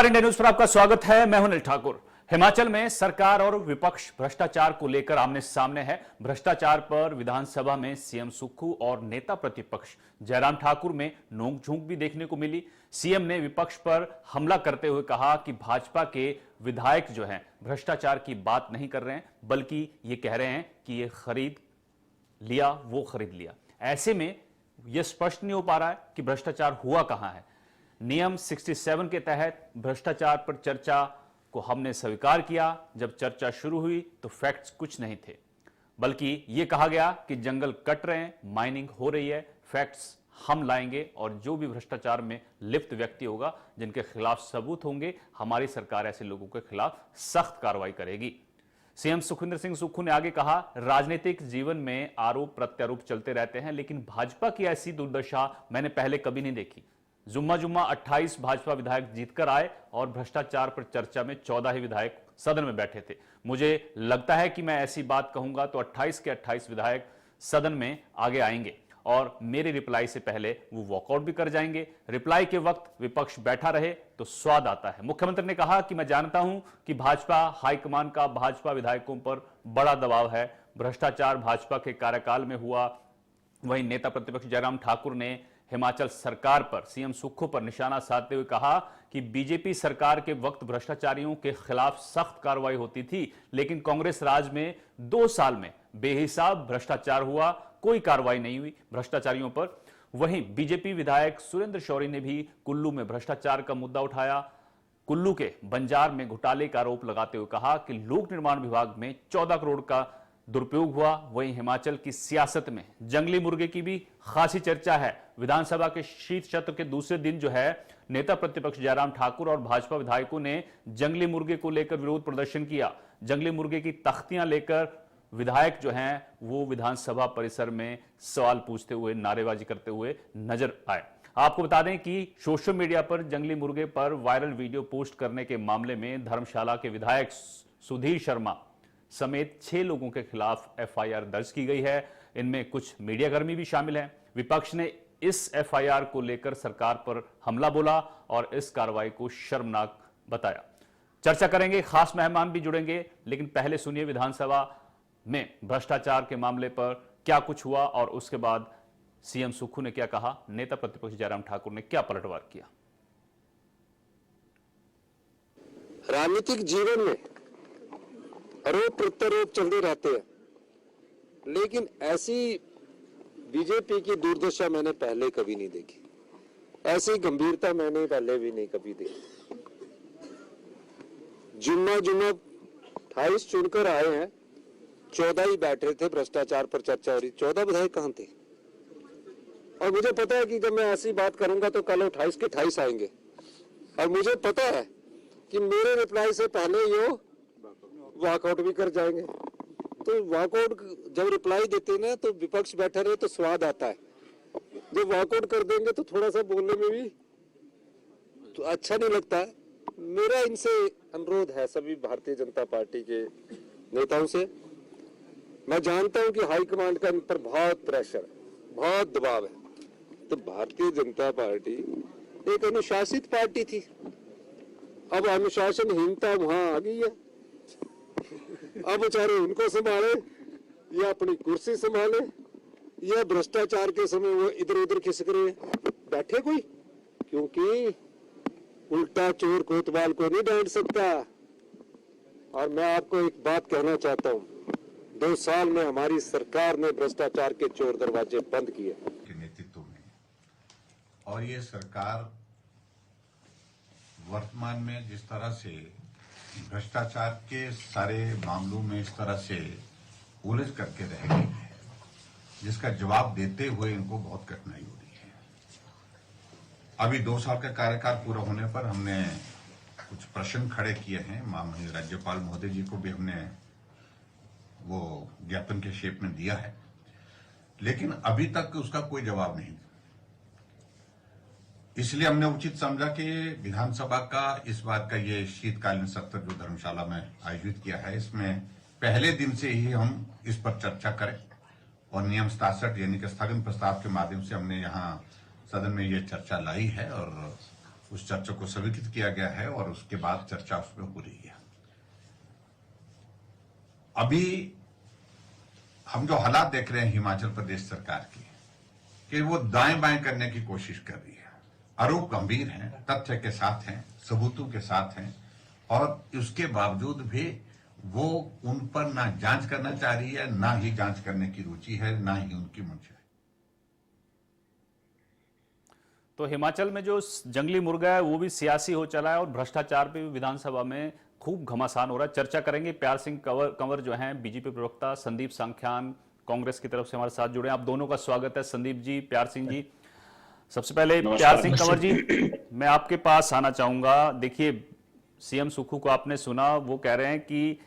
नमस्कार, India news पर आपका स्वागत है। मैं हूं अनिल ठाकुर। हिमाचल में सरकार और विपक्ष भ्रष्टाचार को लेकर आमने सामने है। भ्रष्टाचार पर विधानसभा में सीएम सुक्खू और नेता प्रतिपक्ष जयराम ठाकुर में नोक-झोंक भी देखने को मिली। सीएम ने विपक्ष पर हमला करते हुए कहा कि भाजपा के विधायक जो हैं भ्रष्टाचार की बात नहीं कर रहे हैं, बल्कि ये कह रहे हैं कि ये खरीद लिया, वो खरीद लिया। ऐसे में यह स्पष्ट नहीं हो पा रहा है कि भ्रष्टाचार हुआ कहां है। नियम 67 के तहत भ्रष्टाचार पर चर्चा को हमने स्वीकार किया। जब चर्चा शुरू हुई तो फैक्ट्स कुछ नहीं थे, बल्कि यह कहा गया कि जंगल कट रहे हैं, माइनिंग हो रही है, फैक्ट्स हम लाएंगे और जो भी भ्रष्टाचार में लिप्त व्यक्ति होगा, जिनके खिलाफ सबूत होंगे, हमारी सरकार ऐसे लोगों के खिलाफ सख्त कार्रवाई करेगी। सीएम सुखविंदर सिंह सुक्खू ने आगे कहा, राजनीतिक जीवन में आरोप प्रत्यारोप चलते रहते हैं, लेकिन भाजपा की ऐसी दुर्दशा मैंने पहले कभी नहीं देखी। जुम्मा 28 भाजपा विधायक जीतकर आए और भ्रष्टाचार पर चर्चा में 14 ही विधायक सदन में बैठे थे। मुझे लगता है कि मैं ऐसी बात कहूंगा तो 28 के 28 विधायक सदन में आगे आएंगे और मेरे रिप्लाई से पहले वो वॉकआउट भी कर जाएंगे। रिप्लाई के वक्त विपक्ष बैठा रहे तो स्वाद आता है। मुख्यमंत्री ने कहा कि मैं जानता हूं कि भाजपा हाईकमान का भाजपा विधायकों पर बड़ा दबाव है। भ्रष्टाचार भाजपा के कार्यकाल में हुआ। वहीं नेता प्रतिपक्ष जयराम ठाकुर ने हिमाचल सरकार पर, सीएम सुक्खू पर निशाना साधते हुए कहा कि बीजेपी सरकार के वक्त भ्रष्टाचारियों के खिलाफ सख्त कार्रवाई होती थी, लेकिन कांग्रेस राज में 2 साल में बेहिसाब भ्रष्टाचार हुआ, कोई कार्रवाई नहीं हुई भ्रष्टाचारियों पर। वहीं बीजेपी विधायक सुरेंद्र शौरी ने भी कुल्लू में भ्रष्टाचार का मुद्दा उठाया। कुल्लू के बंजार में घोटाले का आरोप लगाते हुए कहा कि लोक निर्माण विभाग में 14 करोड़ का दुरुपयोग हुआ। वहीं हिमाचल की सियासत में जंगली मुर्गे की भी खासी चर्चा है। विधानसभा के शीत सत्र के दूसरे दिन जो है, नेता प्रतिपक्ष जयराम ठाकुर और भाजपा विधायकों ने जंगली मुर्गे को लेकर विरोध प्रदर्शन किया। जंगली मुर्गे की तख्तियां लेकर विधायक जो हैं वो विधानसभा परिसर में सवाल पूछते हुए, नारेबाजी करते हुए नजर आए। आपको बता दें कि सोशल मीडिया पर जंगली मुर्गे पर वायरल वीडियो पोस्ट करने के मामले में धर्मशाला के विधायक सुधीर शर्मा समेत 6 लोगों के खिलाफ एफआईआर दर्ज की गई है। इनमें कुछ मीडियाकर्मी भी शामिल हैं। विपक्ष ने इस एफआईआर को लेकर सरकार पर हमला बोला और इस कार्रवाई को शर्मनाक बताया। चर्चा करेंगे, खास मेहमान भी जुड़ेंगे, लेकिन पहले सुनिए विधानसभा में भ्रष्टाचार के मामले पर क्या कुछ हुआ और उसके बाद सीएम सुक्खू ने क्या कहा, नेता प्रतिपक्ष जयराम ठाकुर ने क्या पलटवार किया। राजनीतिक जीवन में आरोप प्रत्यारोप चलते रहते हैं, लेकिन ऐसी बीजेपी की दुर्दशा मैंने पहले कभी नहीं देखी। ऐसी गंभीरता मैंने पहले भी नहीं कभी देखी। जुम्मा 28 चुनकर आए हैं, 14 ही बैठे थे, भ्रष्टाचार पर चर्चा हो रही। 14 विधायक कहां थे? और मुझे पता है कि जब मैं ऐसी बात करूंगा तो कल 28 के 28 आएंगे। और मुझे पता है कि मेरे रिप्लाई से पहले ये वॉकआउट भी कर जाएंगे। तो वॉकआउट जब रिप्लाई देते ना तो विपक्ष बैठा रहे तो स्वाद आता है। जब वॉकआउट कर देंगे तो थोड़ा सा बोलने में भी तो अच्छा नहीं लगता है। मेरा इनसे अनुरोध है, सभी भारतीय जनता पार्टी के नेताओं से। मैं जानता हूं कि हाईकमांड का इन पर बहुत प्रेशर, बहुत दबाव है। तो भारतीय जनता पार्टी एक अनुशासित पार्टी थी, अब अनुशासनहीनता वहां आ गई है। अब बेचारे उनको संभाले या अपनी कुर्सी संभाले या भ्रष्टाचार के समय वो इधर उधर खिसक रहे बैठे कोई, क्योंकि उल्टा चोर कोतवाल को नहीं डांट सकता। और मैं आपको एक बात कहना चाहता हूं, 2 साल में हमारी सरकार ने भ्रष्टाचार के चोर दरवाजे बंद किए के नेतृत्व में। और ये सरकार वर्तमान में जिस तरह से भ्रष्टाचार के सारे मामलों में इस तरह से उलझ करके रह गई है, जिसका जवाब देते हुए इनको बहुत कठिनाई हो रही है। अभी 2 साल का कार्यकाल पूरा होने पर हमने कुछ प्रश्न खड़े किए हैं। माननीय राज्यपाल महोदय जी को भी हमने वो ज्ञापन के शेप में दिया है, लेकिन अभी तक उसका कोई जवाब नहीं। इसलिए हमने उचित समझा कि विधानसभा का इस बात का ये शीतकालीन सत्र जो धर्मशाला में आयोजित किया है, इसमें पहले दिन से ही हम इस पर चर्चा करें और नियम 67 यानी कि स्थगन प्रस्ताव के माध्यम से हमने यहाँ सदन में ये चर्चा लाई है और उस चर्चा को स्वीकृत किया गया है और उसके बाद चर्चा उसमें हो रही है। अभी हम जो हालात देख रहे हैं हिमाचल प्रदेश सरकार की, कि वो दाएं बाएं करने की कोशिश कर रही है। आरोप गंभीर हैं, तथ्य के साथ हैं, सबूतों के साथ हैं, और उसके बावजूद भी वो उन पर ना जांच करना चाह रही है, ना ही जांच करने की रुचि है, ना ही उनकी मंशा है। तो हिमाचल में जो जंगली मुर्गा है वो भी सियासी हो चला है और भ्रष्टाचार पे भी विधानसभा में खूब घमासान हो रहा है। चर्चा करेंगे। प्यार सिंह कंवर जो हैं बीजेपी प्रवक्ता, संदीप सांख्यान कांग्रेस की तरफ से हमारे साथ जुड़े हैं। आप दोनों का स्वागत है, संदीप जी, प्यार सिंह जी। सबसे पहले प्यार सिंह कंवर जी, मैं आपके पास आना चाहूंगा। देखिए, सीएम सुक्खू को आपने सुना, वो कह रहे हैं कि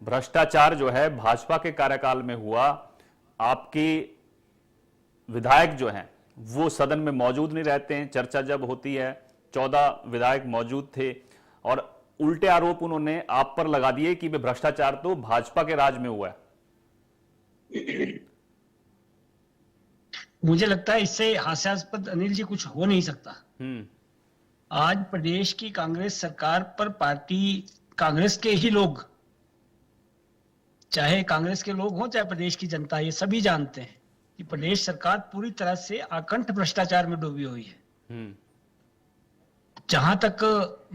भ्रष्टाचार जो है भाजपा के कार्यकाल में हुआ, आपके विधायक जो हैं वो सदन में मौजूद नहीं रहते हैं। चर्चा जब होती है 14 विधायक मौजूद थे और उल्टे आरोप उन्होंने आप पर लगा दिए कि भ्रष्टाचार तो भाजपा के राज में हुआ है। मुझे लगता है इससे हास्यास्पद अनिल जी कुछ हो नहीं सकता। आज प्रदेश की कांग्रेस सरकार पर पार्टी कांग्रेस के ही लोग, चाहे कांग्रेस के लोग हों चाहे प्रदेश की जनता, ये सभी जानते हैं कि प्रदेश सरकार पूरी तरह से आकंठ भ्रष्टाचार में डूबी हुई है। जहां तक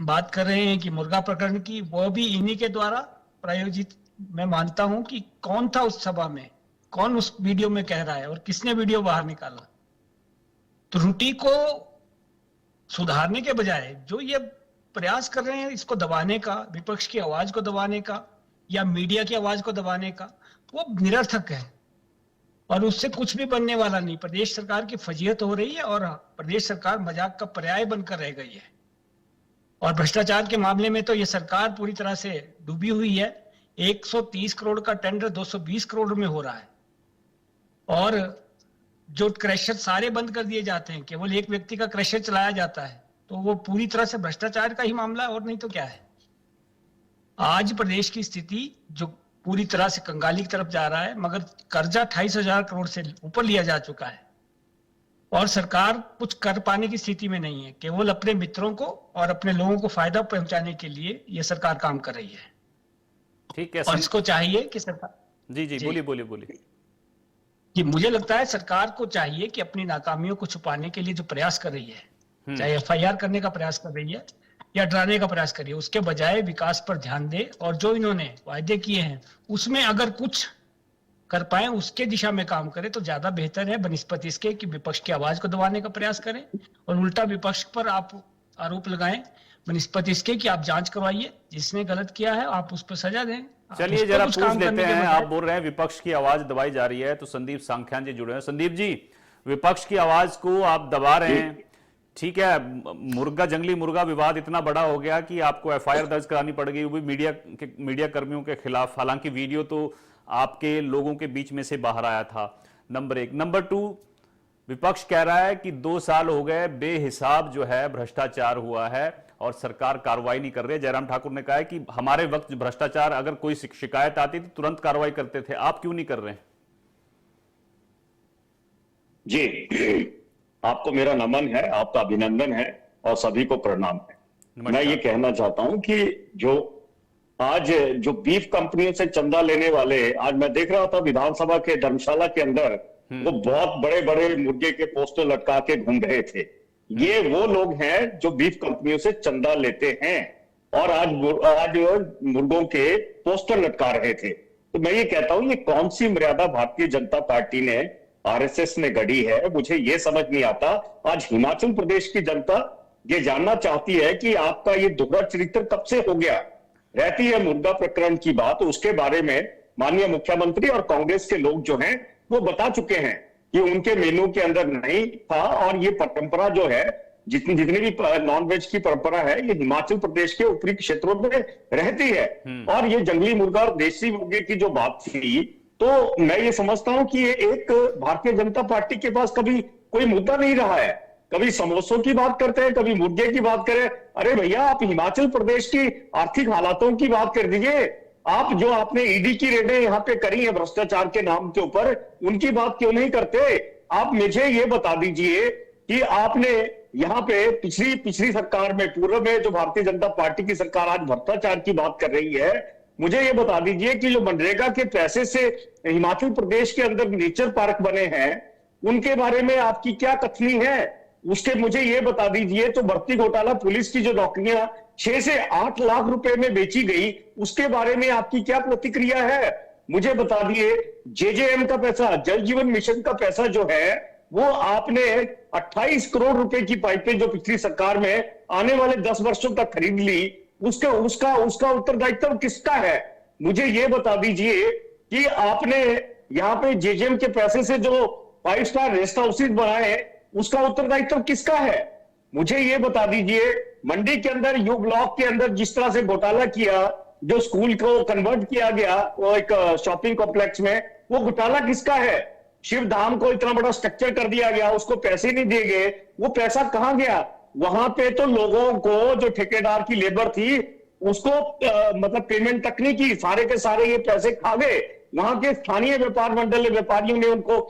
बात कर रहे हैं कि मुर्गा प्रकरण की, वो भी इन्हीं के द्वारा प्रायोजित। मैं मानता हूं कि कौन था उस सभा में, कौन उस वीडियो में कह रहा है और किसने वीडियो बाहर निकाला। त्रुटि को सुधारने के बजाय जो ये प्रयास कर रहे हैं इसको दबाने का, विपक्ष की आवाज को दबाने का या मीडिया की आवाज को दबाने का, वो निरर्थक है और उससे कुछ भी बनने वाला नहीं। प्रदेश सरकार की फजीहत हो रही है और प्रदेश सरकार मजाक का पर्याय बनकर रह गई है। और भ्रष्टाचार के मामले में तो ये सरकार पूरी तरह से डूबी हुई है। 130 करोड़ का टेंडर 220 करोड़ में हो रहा है और जो क्रशर सारे बंद कर दिए जाते हैं, केवल एक व्यक्ति का क्रशर चलाया जाता है, तो वो पूरी तरह से भ्रष्टाचार का ही मामला है और नहीं तो क्या है। आज प्रदेश की स्थिति जो पूरी तरह से कंगाली की तरफ जा रहा है, मगर कर्जा 28,000 करोड़ से ऊपर लिया जा चुका है और सरकार कुछ कर पाने की स्थिति में नहीं है। केवल अपने मित्रों को और अपने लोगों को फायदा पहुंचाने के लिए यह सरकार काम कर रही है। ठीक है, और इसको चाहिए कि सरकार जी बोलिए। कि मुझे लगता है सरकार को चाहिए कि अपनी नाकामियों को छुपाने के लिए जो प्रयास कर रही है, चाहे एफआईआर करने का प्रयास कर रही है या डराने का प्रयास कर रही है, उसके बजाय विकास पर ध्यान दे और जो इन्होंने वायदे किए हैं उसमें अगर कुछ कर पाए उसके दिशा में काम करे तो ज्यादा बेहतर है, बनिस्पत इसके कि विपक्ष की आवाज को दबाने का प्रयास करें और उल्टा विपक्ष पर आप आरोप लगाएं, बनिस्पत इसके कि आप जांच करवाइए, जिसने गलत किया है आप उस पर सजा दें। चलिए जरा पूछ लेते हैं। आप बोल रहे हैं विपक्ष की आवाज दबाई जा रही है, तो संदीप सांख्यान जी जुड़े हैं। संदीप जी, विपक्ष की आवाज को आप दबा रहे हैं, ठीक है, जंगली मुर्गा विवाद इतना बड़ा हो गया कि आपको एफआईआर दर्ज करानी पड़ गई, वो भी मीडिया कर्मियों के खिलाफ। हालांकि वीडियो तो आपके लोगों के बीच में से बाहर आया था, नंबर 1। नंबर 2, विपक्ष कह रहा है कि 2 साल हो गए बेहिसाब जो है भ्रष्टाचार हुआ है और सरकार कार्रवाई नहीं कर रही है। जयराम ठाकुर ने कहा है कि हमारे वक्त भ्रष्टाचार अगर कोई शिकायत आती थी तुरंत कार्रवाई करते थे, आप क्यों नहीं कर रहे हैं? जी, आपको मेरा नमन है, आपका अभिनंदन है और सभी को प्रणाम है। मैं ये कहना चाहता हूं कि जो बीफ कंपनियों से चंदा लेने वाले, आज मैं देख रहा था विधानसभा के धर्मशाला के अंदर वो बहुत बड़े बड़े मुर्गे के पोस्टर लटका के घूम रहे थे। ये वो लोग हैं जो बीफ कंपनियों से चंदा लेते हैं और आज मुर्गों के पोस्टर लटका रहे थे। तो मैं ये कहता हूं, ये कौन सी मर्यादा भारतीय जनता पार्टी ने, आरएसएस ने गढ़ी है, मुझे ये समझ नहीं आता। आज हिमाचल प्रदेश की जनता ये जानना चाहती है कि आपका ये दोहरा चरित्र कब से हो गया। रहती है मुर्गा प्रकरण की बात, उसके बारे में माननीय मुख्यमंत्री और कांग्रेस के लोग जो हैं वो बता चुके हैं कि उनके मेनू के अंदर नहीं था और ये परंपरा जो है, जितनी भी नॉनवेज की परंपरा है, ये हिमाचल प्रदेश के ऊपरी क्षेत्रों में रहती है। और ये जंगली मुर्गा और देसी मुर्गे की जो बात थी, तो मैं ये समझता हूं कि ये एक भारतीय जनता पार्टी के पास कभी कोई मुद्दा नहीं रहा है। कभी समोसों की बात करते हैं, कभी मुर्गे की बात करें। अरे भैया, आप हिमाचल प्रदेश की आर्थिक हालातों की बात कर दीजिए। आप जो आपने ईडी की रेडें यहाँ पे करी है भ्रष्टाचार के नाम के ऊपर, उनकी बात क्यों नहीं करते? आप मुझे ये बता दीजिए कि आपने यहाँ पे पिछली सरकार में, पूर्व में जो भारतीय जनता पार्टी की सरकार आज भ्रष्टाचार की बात कर रही है, मुझे ये बता दीजिए कि जो मनरेगा के पैसे से हिमाचल प्रदेश के अंदर नेचर पार्क बने हैं, उनके बारे में आपकी क्या कथनी है? उसके मुझे ये बता दीजिए। तो भर्ती घोटाला, पुलिस की जो नौकरियां 6 से 8 लाख रुपए में बेची गई, उसके बारे में आपकी क्या प्रतिक्रिया है? मुझे बता दिए। जेजेएम का पैसा, जल जीवन मिशन का पैसा जो है, वो आपने 28 करोड़ रुपए की पाइपें जो पिछली सरकार में आने वाले 10 वर्षों तक खरीद ली, उसका उत्तरदायित्व किसका है? मुझे ये बता दीजिए कि आपने यहाँ पे जेजेएम के पैसे से जो 5 स्टार रेस्ट हाउसेज बनाए, उसका उत्तरदायित्व किसका है? मुझे ये बता दीजिए, मंडी के अंदर यू ब्लॉक के अंदर जिस तरह से घोटाला किया, जो स्कूल को कन्वर्ट किया गया वो एक शॉपिंग कॉम्प्लेक्स में, वो घोटाला किसका है? शिव धाम को इतना बड़ा स्ट्रक्चर कर दिया गया, उसको पैसे नहीं दिए गए, वो पैसा कहां गया? वहां पे तो लोगों को, जो ठेकेदार की लेबर थी, उसको मतलब पेमेंट तक नहीं की, सारे के सारे ये पैसे खा गए। वहां के स्थानीय व्यापार मंडल व्यापारियों ने उनको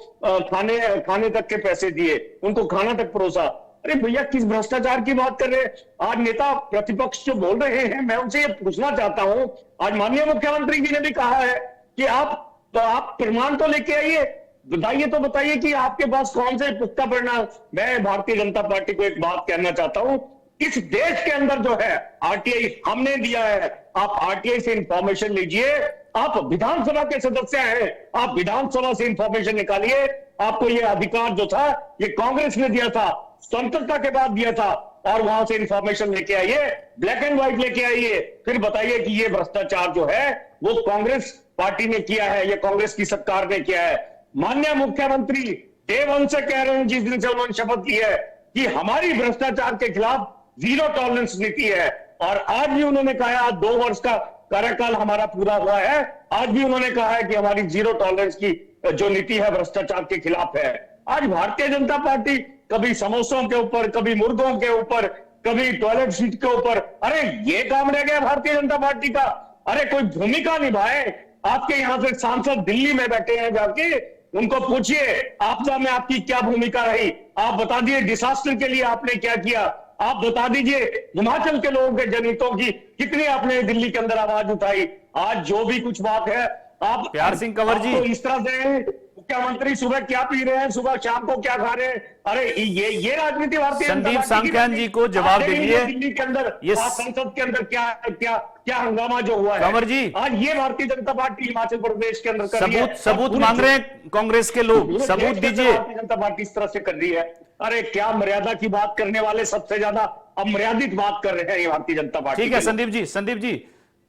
खाने तक के पैसे दिए, उनको खाना तक परोसा। अरे भैया, किस भ्रष्टाचार की बात कर रहे हैं? आज नेता प्रतिपक्ष जो बोल रहे हैं, मैं उनसे ये पूछना चाहता हूं, आज माननीय मुख्यमंत्री जी ने भी कहा है कि आप प्रमाण तो लेके आइए, बताइए कि आपके पास कौन से पुख्ता प्रमाण। मैं भारतीय जनता पार्टी को एक बात कहना चाहता हूं, इस देश के अंदर जो है आरटीआई हमने दिया है, आप आरटीआई से इंफॉर्मेशन लीजिए। आप विधानसभा के सदस्य हैं, आप विधानसभा से इंफॉर्मेशन निकालिए। आपको यह अधिकार जो था, ये कांग्रेस ने दिया था, स्वतंत्रता के बाद दिया था, और वहां से इंफॉर्मेशन लेके आइए, ब्लैक एंड व्हाइट लेके आइए, फिर बताइए कि ये भ्रष्टाचार जो है वो कांग्रेस पार्टी ने किया है, ये कांग्रेस की सरकार ने किया है। माननीय मुख्यमंत्री डे वन से कह रहे हैं, जिस दिन से उन्होंने शपथ की है, कि हमारी भ्रष्टाचार के खिलाफ जीरो टॉलरेंस नीति है। और आज भी उन्होंने कहा, आज 2 वर्ष का कार्यकाल हमारा पूरा हुआ है, आज भी उन्होंने कहा है कि हमारी जीरो टॉलरेंस की जो नीति है भ्रष्टाचार के खिलाफ है। आज भारतीय जनता पार्टी कभी समोसों के ऊपर, कभी मुर्गों के ऊपर, कभी टॉयलेट सीट के ऊपर, अरे ये काम रह गया भारतीय जनता पार्टी का। अरे कोई भूमिका निभाए। आपके यहां से सांसद दिल्ली में बैठे हैं, जाके उनको पूछिए आपदा में आपकी क्या भूमिका रही, आप बता दिए डिजास्टर के लिए आपने क्या किया, आप बता दीजिए हिमाचल के लोगों के जनहितों की कितनी आपने दिल्ली के अंदर आवाज उठाई। आज जो भी कुछ बात है, आप प्यार सिंह कंवर जी, तो इस तरह से मुख्यमंत्री सुबह क्या पी रहे हैं, सुबह शाम को क्या खा रहे हैं, अरे ये राजनीति भारतीय संदीप सांख्यान जी को जवाब दीजिए। दिल्ली के अंदर, संसद के अंदर क्या हंगामा जो हुआ है कंवर जी, आज ये भारतीय जनता पार्टी हिमाचल प्रदेश के अंदर कर रही है। सबूत मांग रहे हैं कांग्रेस के लोग, सबूत दीजिए। भारतीय जनता पार्टी इस तरह से कर रही है। अरे क्या मर्यादा की बात करने वाले सबसे ज्यादा अमर्यादित बात कर रहे हैं ये भारतीय जनता पार्टी। ठीक है संदीप जी,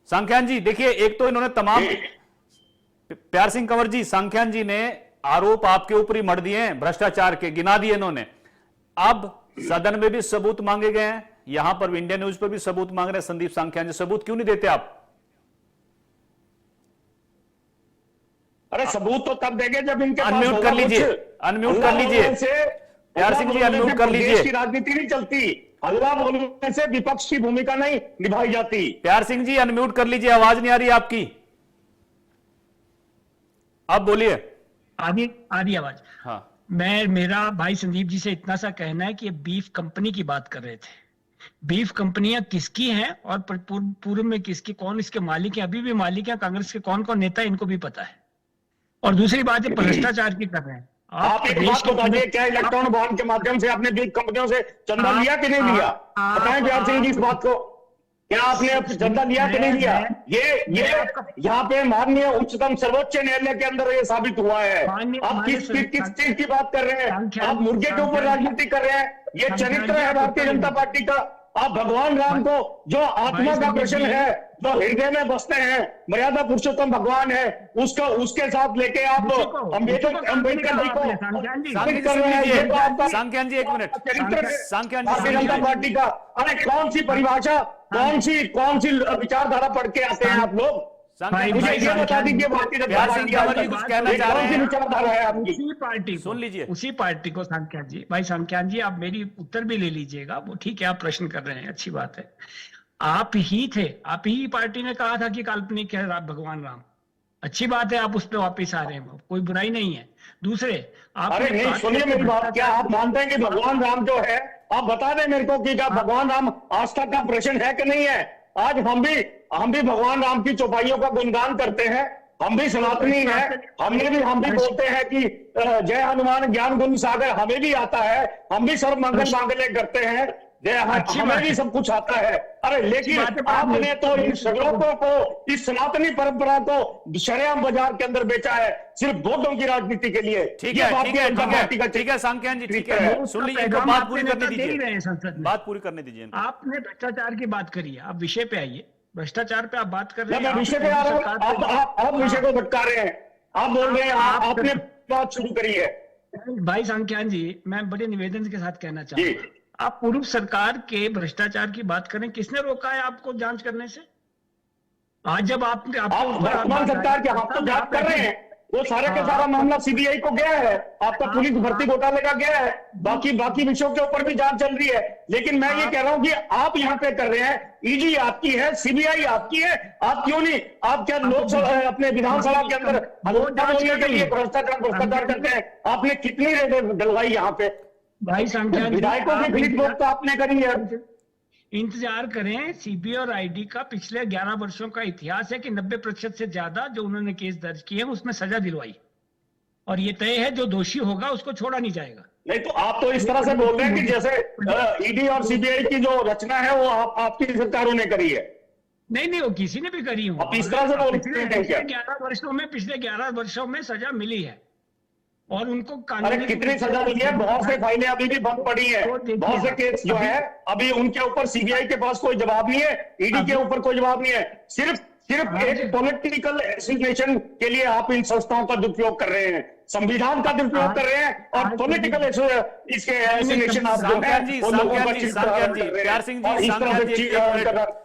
सांख्यान जी, देखिए, एक तो इन्होंने तमाम, प्यार सिंह कंवर जी, सांख्यान जी ने आरोप आपके ऊपर ही मढ़ दिए हैं, भ्रष्टाचार के गिना दिए इन्होंने। अब सदन में भी सबूत मांगे गए हैं, यहां पर इंडिया न्यूज पर भी सबूत मांग रहे हैं संदीप सांख्यान जी, सबूत क्यों नहीं देते आप? अरे सबूत तो तब देंगे जब इनके पास अनम्यूट कर लीजिए, अनम्यूट कर लीजिए, प्यार सिंह जी अनम्यूट कर लीजिए। की राजनीति नहीं चलती, हल्ला बोलने से विपक्ष की भूमिका नहीं निभाई जाती। प्यार सिंह जी अनम्यूट कर लीजिए, आवाज नहीं आ रही आपकी, आप बोलिए। आ रही आवाज। हाँ, मेरा भाई संदीप जी से इतना सा कहना है कि ये बीफ कंपनी की बात कर रहे थे। बीफ कंपनियां किसकी हैं और पूर्व में किसकी, कौन इसके मालिक है, अभी भी मालिक है, कांग्रेस के कौन कौन नेता है इनको भी पता है। और दूसरी बात है भ्रष्टाचार की कर रहे हैं आप। एक बात बताइए, क्या इलेक्ट्रॉनिक बॉन्ड के माध्यम से आपने बीफ कंपनियों से चंदा लिया कि नहीं लिया? बताएं प्यार सिंह जी इस बात को, क्या आपने चंदा लिया कि नहीं लिया? ये यहाँ पे माननीय उच्चतम सर्वोच्च न्यायालय के अंदर ये साबित हुआ है। आप किस चीज की बात कर रहे हैं? आप मुर्गे के ऊपर राजनीति कर रहे हैं। ये चरित्र है भारतीय जनता पार्टी का। आप भगवान राम को, जो आत्मा का प्रश्न है, जो हृदय में बसते हैं, मर्यादा पुरुषोत्तम भगवान है, उसके साथ लेके आप अम्बेडकर जी को कर रहे हैं। ये तो आपका सांख्यान जी एक मिनट, चरित्र है सांख्यान भारतीय जनता जी, पार्टी का। अरे कौन सी परिभाषा, कौन सी विचारधारा पढ़ के आते हैं आप लोग? मुझे ये बता दीजिए भारतीय जनता पार्टी कुछ कहना चाह रहे हैं, विचारधारा है आपकी? उसी पार्टी को सुन लीजिए, उसी पार्टी को सांख्यान जी, भाई सांख्यान जी, आप मेरी उत्तर भी ले लीजिएगा। वो ठीक है, आप प्रश्न कर रहे हैं, अच्छी बात है। आप ही पार्टी ने कहा था कि काल्पनिक है भगवान राम, अच्छी बात है, आप उस पर वापिस आ रहे हैं, कोई बुराई नहीं है। दूसरे, आप अरे नहीं, सुनिए मेरी बात, क्या आप मानते हैं कि भगवान राम जो है आप बता दें मेरे को कि क्या भगवान राम आस्था का प्रश्न है कि नहीं है। आज हम भी भगवान राम की चौपाइयों का गुणगान करते हैं, हम भी सनातनी हैं, हम भी बोलते हैं कि जय हनुमान ज्ञान गुण सागर, हमें भी आता है, हम भी सर्व मंगल मांगल्य करते हैं, हमें भी सब कुछ आता है। अरे लेकिन आपने तो इन श्लोकों को, इस सनातनी परंपरा को शरेआम बाजार के अंदर बेचा है, सिर्फ वोटों की राजनीति के लिए। ठीक है सांख्यान जी, ठीक है, सुन लीजिए, इनको बात पूरी करने दीजिए, बात पूरी करने दीजिए। आपने भ्रष्टाचार की बात करी है, आप विषय पे आइए। भ्रष्टाचार पे आप बात कर रहे हैं, मैं विषय पे आ रहा हूं, आप विषय को भटका रहे हैं, आप बोल रहे हैं आपने बात शुरू करी है। भाई सांख्यान जी, मैं बड़े निवेदन के साथ कहना चाहूंगा, आप पूर्व सरकार के भ्रष्टाचार की बात करें, किसने रोका है आपको जांच करने से? आज जब आप वर्तमान सरकार के हाथ तो जांच कर रहे हैं, वो सारे का सारा मामला सीबीआई को गया है, आपका पुलिस भर्ती घोटाले का गया है, बाकी विषयों के ऊपर भी जांच चल रही है। लेकिन मैं ये कह रहा हूं कि आप यहाँ पे कर रहे हैं, ईडी आपकी है, सीबीआई आपकी है, आप क्यों नहीं, आप क्या लोकसभा अपने विधानसभा के अंदर बोलने के लिए भ्रष्टाचार करते हैं? आपने कितनी रेडें डलवाई यहाँ पे? भाई सांख्यान, विधायकों की फिलिप तो आपने करी है। इंतजार करें, सीबीआई और आईडी का पिछले 11 वर्षों का इतिहास है कि 90% से ज्यादा जो उन्होंने केस दर्ज किए हैं उसमें सजा दिलवाई, और ये तय है जो दोषी होगा उसको छोड़ा नहीं जाएगा। नहीं तो आप तो इस तरह से बोल रहे हैं कि जैसे ईडी और सीबीआई की जो रचना है वो आपकी सरकारों ने करी है। नहीं, वो किसी ने भी करी हो। आप इस तरह से बोल रहे हैं क्या? पिछले 11 वर्षों में सजा मिली है, और उनको अरे कितनी सजा मिली है? बहुत से फाइलें अभी भी बंद पड़ी है, बहुत से केस जो है अभी उनके ऊपर सीबीआई के पास कोई जवाब नहीं है, ईडी के ऊपर कोई जवाब नहीं है। सिर्फ एक पॉलिटिकल एसिग्नेशन के लिए आप इन संस्थाओं का दुरुपयोग कर रहे हैं, संविधान का दुरुपयोग कर रहे हैं, और पॉलिटिकल इसके एसिग्नेशन आप जो है वो लोगों का प्यार सिंह जी,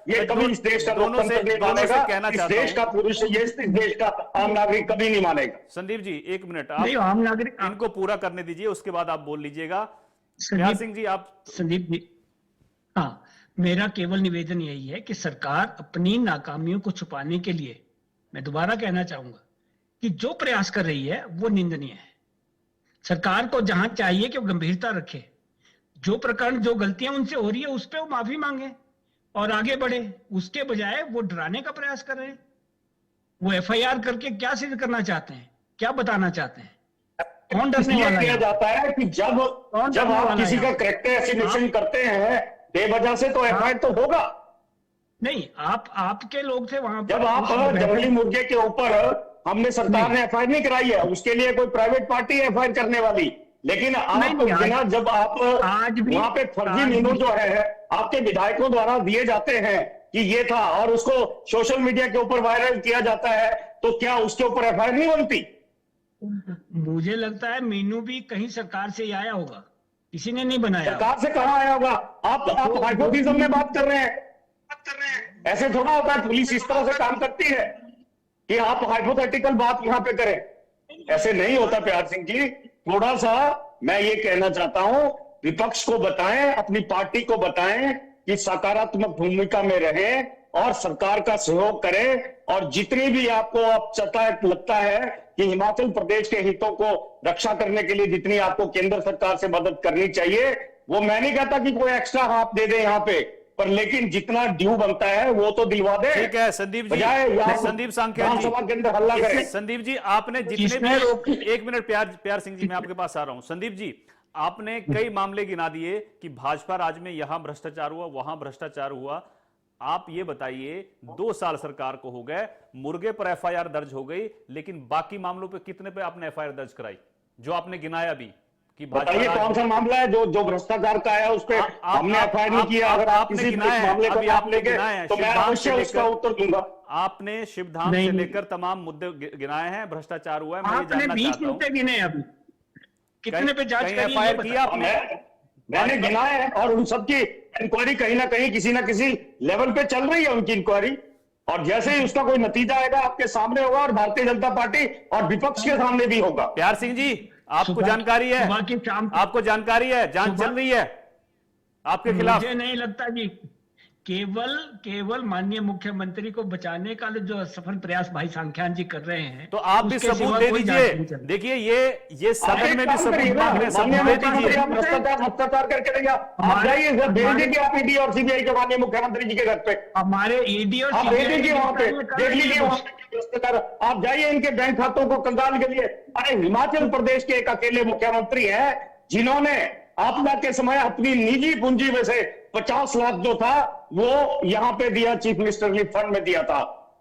ये कभी इस देश का लोकतंत्र नहीं मानेगा, इस देश का पुरुष, ये इस देश का आम नागरिक कभी नहीं मानेगा। संदीप जी 1 मिनट, आप आम नागरिक इनको पूरा करने दीजिए, उसके बाद आप बोल लीजिएगा। प्यार सिंह जी, आप। संदीप जी, हाँ, मेरा केवल निवेदन यही है कि सरकार अपनी नाकामियों को छुपाने के लिए, मैं दोबारा कहना चाहूंगा कि जो प्रयास कर रही है वो निंदनीय है। सरकार को जहां चाहिए कि वो गंभीरता रखे, जो प्रकरण, जो गलतियां उनसे हो रही है उस पर वो माफी मांगे और आगे बढ़े, उसके बजाय वो डराने का प्रयास कर रहे हैं। वो एफआईआर करके क्या सिद्ध करना चाहते हैं, क्या बताना चाहते हैं? कौन डरने वाला किया जाता है कि जब आप किसी का कैरेक्टर एसिग्नेशन करते हैं बेवजह से, तो एफआईआर तो होगा नहीं। आपके लोग थे वहां पर, जब आप जंगली मुर्गे के ऊपर हमने सरकार ने एफआईआर नहीं कराई है, उसके लिए कोई प्राइवेट पार्टी है एफआईआर करने वाली। लेकिन आप बिना, जब आप वहां पे फर्जी मीनू जो है आपके विधायकों द्वारा दिए जाते हैं कि ये था, और उसको सोशल मीडिया के ऊपर वायरल किया जाता है, तो क्या उसके ऊपर एफआईआर नहीं बनती? मुझे लगता है मीनू भी कहीं सरकार से ही आया होगा, किसी ने नहीं बनाया। सरकार से कहां आया होगा? आप हाइपोथेसिस में बात कर रहे हैं। ऐसे थोड़ा होता है, पुलिस इस तरह से काम करती है कि आप हाइपोथेटिकल बात यहां पे करें, ऐसे नहीं होता। प्यार सिंह जी, थोड़ा सा मैं ये कहना चाहता हूं, विपक्ष को बताएं, अपनी पार्टी को बताएं कि सकारात्मक भूमिका में रहें और सरकार का सहयोग करें, और जितनी भी आपको अब लगता है कि हिमाचल प्रदेश के हितों को रक्षा करने के लिए जितनी आपको केंद्र सरकार से मदद करनी चाहिए, वो मैं नहीं कहता कि कोई एक्स्ट्रा हाथ दे दे यहाँ पे, पर लेकिन जितना ड्यू बनता है वो तो दिलवा दे। ठीक है संदीप जी, संदीप सांख्या जी, के अंदर हल्ला करें। संदीप जी, आपने जितने भी, 1 मिनट प्यार सिंह जी, मैं आपके पास आ रहा हूं। संदीप जी, आपने कई मामले गिना दिए कि भाजपा राज में यहां भ्रष्टाचार हुआ, वहां भ्रष्टाचार हुआ। आप ये बताइए, 2 साल सरकार को हो गए, मुर्गे पर एफआईआर दर्ज हो गई, लेकिन बाकी मामलों पे कितने पे आपने एफआईआर दर्ज कराई, जो आपने गिनाया भी? कि बताइए कौन सा मामला है जो भ्रष्टाचार का है, उस पर हमने एफआईआर नहीं किया। अगर आप किसी मामले को आप लेके, तो मैं अवश्य उसका उत्तर दूंगा। आपने शिवधाम से लेकर तमाम मुद्दे गिनाए हैं, भ्रष्टाचार हुआ है, मैं ये जानना चाहता हूं गिने अभी कितने पे जांच एफआईआर किया आपने? मैंने गिनाया है, और उन सबकी इंक्वायरी कहीं ना कहीं किसी ना किसी लेवल पे चल रही है उनकी इंक्वायरी, और जैसे ही उसका कोई नतीजा आएगा आपके सामने होगा, और भारतीय जनता पार्टी और विपक्ष के सामने भी होगा। प्यार सिंह जी, आपको जानकारी है, आपको जानकारी है, जांच चल रही है आपके खिलाफ? मुझे नहीं लगता जी, केवल माननीय मुख्यमंत्री को बचाने का जो सफल प्रयास भाई सांख्यान जी कर रहे हैं, तो आप भी उसके सबूत सिवा दे कोई दीजिए। जांच नहीं चल रही। देखिए ये सदन में भी सबूत करिए ना, मांग रहे हैं, सबूत माननीय दे मुख्यमंत्री दीजिए। आप भ्रष्टाचार करके रहिए। आप जाइए भेज दीजिए आप ईडी और सीबीआई के माननीय मुख्यमंत्री जी के घर पे, हमारे ईडी और आप भेज CBI दीजिए वहां पे, देख लीजिए वहां के पे भ्रष्टाचार। आप जाइए इनके बैंक खातों को कंगाल के लिए। अरे हिमाचल प्रदेश के एक अकेले मुख्यमंत्री हैं जिन्होंने आपदा के समय अपनी निजी पूंजी में से 50 लाख जो था वो यहां पे दिया, चीफ मिनिस्टर रिलीफ फंड में दिया था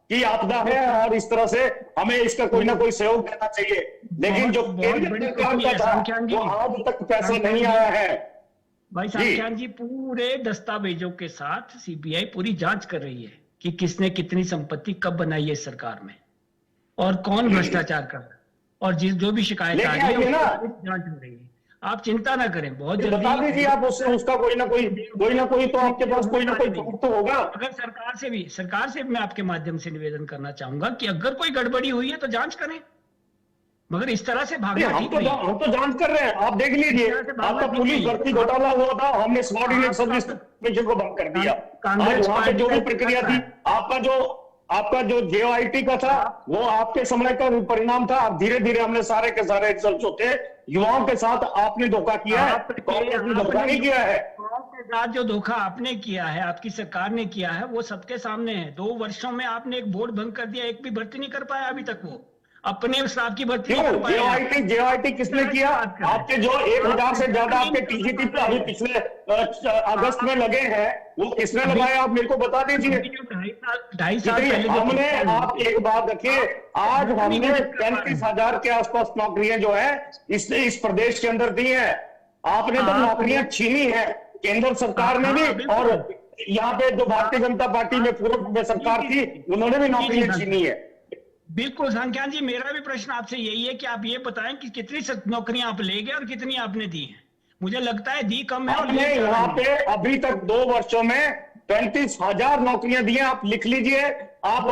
कि आपदा है और इस तरह से हमें इसका कोई ना कोई सहयोग देना चाहिए। लेकिन जो केंद्र सरकार का था वो आज तक पैसा नहीं आया है। भाई सांख्यान जी, पूरे दस्तावेजों के साथ सीबीआई पूरी जांच कर रही है कि किसने कितनी संपत्ति कब बनाई है इस सरकार में और कौन भ्रष्टाचार कर रहा है, और जो भी शिकायत आ रही है जांच हो रही है। आप चिंता ना करें, बहुत जल्दी बता दीजिए आप उसका कोई ना कोई तो आपके पास कोई ना कोई सबूत तो होगा। अगर सरकार से भी मैं आपके माध्यम से निवेदन करना चाहूंगा कि अगर कोई गड़बड़ी हुई है तो जांच करें, मगर इस तरह से भागना ठीक नहीं है। हम तो जांच कर रहे हैं, आप देख लीजिए आपका पुलिस भर्ती घोटाला हुआ था, हमने सबऑर्डिनेट सर्विस कमीशन को भंग कर दिया। आज वहां पे जो भी प्रक्रिया थी, आपका जो JOIT का था वो आपके समय का परिणाम था। अब धीरे धीरे हमने सारे के सारे रिजल्ट होते युवाओं के साथ आपने धोखा किया है, कांग्रेस ने धोखा नहीं किया है। के साथ जो धोखा आपने किया है, आपकी सरकार ने किया है, वो सबके सामने है। 2 वर्षों में आपने एक बोर्ड भंग कर दिया, एक भी भर्ती नहीं कर पाया अभी तक, वो अपने स्टाफ की भर्ती नहीं कर पाया। JOIT किसने किया? आपके जो 1000 से ज्यादा आपके TGT पे अभी पिछले अगस्त में लगे हैं, वो किसने लगाए आप मेरे को बता दीजिए। 2.5 साल पहले हमने, आप एक बात रखिए, आज हमने 35,000 के आसपास नौकरियां जो है इस प्रदेश के अंदर दी है। आपने तो नौकरियां छीनी है केंद्र सरकार ने भी, और यहाँ पे जो भारतीय जनता पार्टी में पूर्व में सरकार थी उन्होंने भी नौकरियां छीनी है। बिल्कुल सांख्यान जी, मेरा भी प्रश्न आपसे यही है कि आप ये बताएं कि कितनी नौकरियां आप ले गए और कितनी आपने दी हैं। मुझे लगता है दी कम है। आपने यहाँ पे अभी तक 2 वर्षों में 35,000 नौकरियां दी हैं। आप लिख लीजिए, आप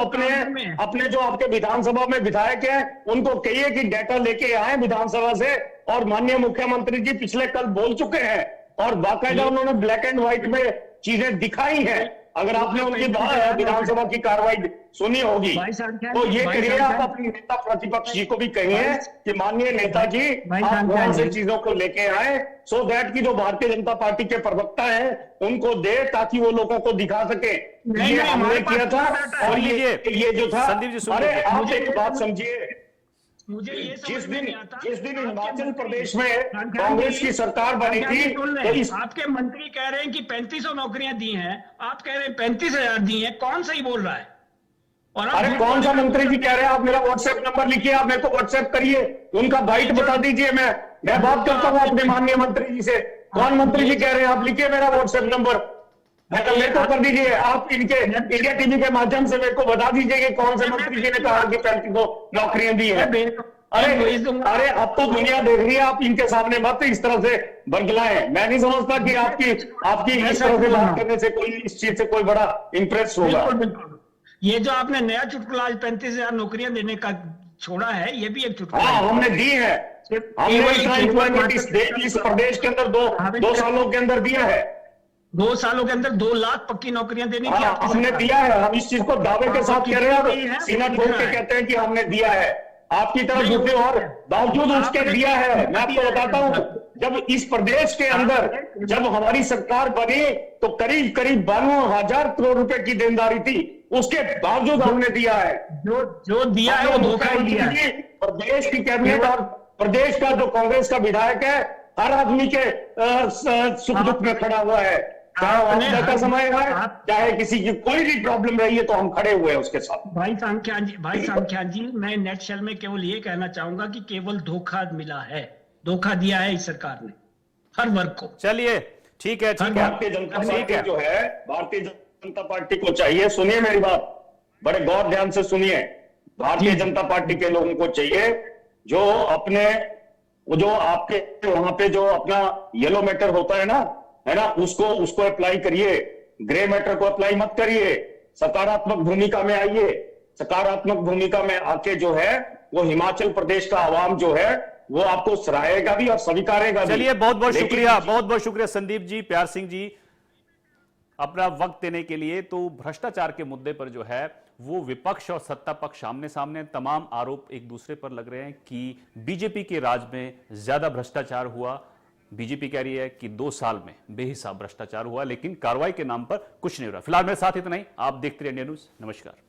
अपने जो आपके विधानसभा में विधायक हैं उनको कहिए कि डेटा लेके आए विधानसभा से, और माननीय मुख्यमंत्री जी पिछले कल बोल चुके हैं और बाकायदा उन्होंने ब्लैक एंड व्हाइट में चीजें दिखाई हैं। अगर आपने उनकी विधानसभा की कार्रवाई सुनी होगी तो ये करिए, आप अपने नेता प्रतिपक्ष जी को भी कहिए कि माननीय नेताजी आप वहां से चीजों को लेके आए, सो दैट की जो भारतीय जनता पार्टी के प्रवक्ता हैं उनको दे, ताकि वो लोगों को दिखा सके ये हमने किया था और ये जो था। अरे आप एक बात समझिए, मुझे ये जिस दिन हिमाचल प्रदेश में कांग्रेस की सरकार बनी थी तो आपके मंत्री कह रहे हैं कि 3500 नौकरियां दी हैं, आप कह रहे हैं 35,000 दी हैं, कौन सही बोल रहा है? और अरे कौन सा मंत्री जी कह रहे हैं? आप मेरा व्हाट्सएप नंबर लिखिए, आप मेरे को व्हाट्सएप करिए, उनका बाइट बता दीजिए, मैं बात करता हूँ अपने माननीय मंत्री जी से। कौन मंत्री जी कह रहे हैं? आप लिखिए मेरा व्हाट्सएप नंबर, मेरे को कर दीजिए। आप इनके इंडिया टीवी के माध्यम से मेरे को बता दीजिए कि कौन से मंत्री जी ने कहा कि 35 को नौकरियां दी है। अरे अब तो दुनिया देख रही है, आप इनके सामने मत इस तरह से बरगलाएं। मैं नहीं समझता कि आपकी इस तरह से बात करने से कोई इस चीज से कोई बड़ा इंप्रेस होगा। ये जो आपने नया चुटकुला आज 35,000 नौकरियां देने का छोड़ा है, ये भी एक चुटकुला है। हमने दी है, हमने इतना एम्प्लॉयमेंट इस प्रदेश के अंदर 2 सालों के अंदर दिया है। 2 सालों के अंदर 2 लाख पक्की नौकरियां देने की हमने दिया है। हम इस चीज को दावे के साथ कह रहे हैं, सीना ठोक के कहते हैं कि हमने दिया है। आपकी तरफ दूसरे और बावजूद उसके दिया है। मैं आपको बताता हूं, जब इस प्रदेश के अंदर जब हमारी सरकार बनी तो करीब 52,000 करोड़ रुपए की देनदारी थी, उसके बावजूद हमने दिया है। जो दिया है वो धोखा ही दिया है। प्रदेश की कैबिनेट और प्रदेश का जो कांग्रेस का विधायक है, हर आदमी के सुख दुख में खड़ा हुआ है। चाहे आपदा का समय है, चाहे किसी की कोई भी प्रॉब्लम रही है, तो हम खड़े हुए हैं उसके साथ। भाई सांख्यान जी, मैं नेट शेल में केवल ये कहना चाहूंगा कि केवल धोखा मिला है, धोखा दिया है इस सरकार ने हर वर्ग को। चलिए ठीक है। भारतीय जनता पार्टी जो है, भारतीय जनता पार्टी को चाहिए, सुनिए मेरी बात, बड़े गौर ध्यान से सुनिए। भारतीय जनता पार्टी के लोगों को चाहिए जो आपके वहां पे जो अपना येलो मैटर होता है ना, उसको अप्लाई करिए, ग्रे मैटर को अप्लाई मत करिए। सकारात्मक भूमिका में आइए। सकारात्मक भूमिका में आके जो है वो हिमाचल प्रदेश का आवाम जो है वो आपको सराहेगा भी और स्वीकारेगा भी। चलिए बहुत बहुत शुक्रिया संदीप जी, प्यार सिंह जी। अपना वक्त देने के लिए। तो भ्रष्टाचार के मुद्दे पर जो है वो विपक्ष और सत्ता पक्ष आमने सामने, तमाम आरोप एक दूसरे पर लग रहे हैं कि बीजेपी के राज में ज्यादा भ्रष्टाचार हुआ। बीजेपी कह रही है कि 2 साल में बेहिसाब भ्रष्टाचार हुआ, लेकिन कार्रवाई के नाम पर कुछ नहीं हो रहा। फिलहाल मेरे साथ इतना ही। आप देखते रहिए इंडिया न्यूज। नमस्कार।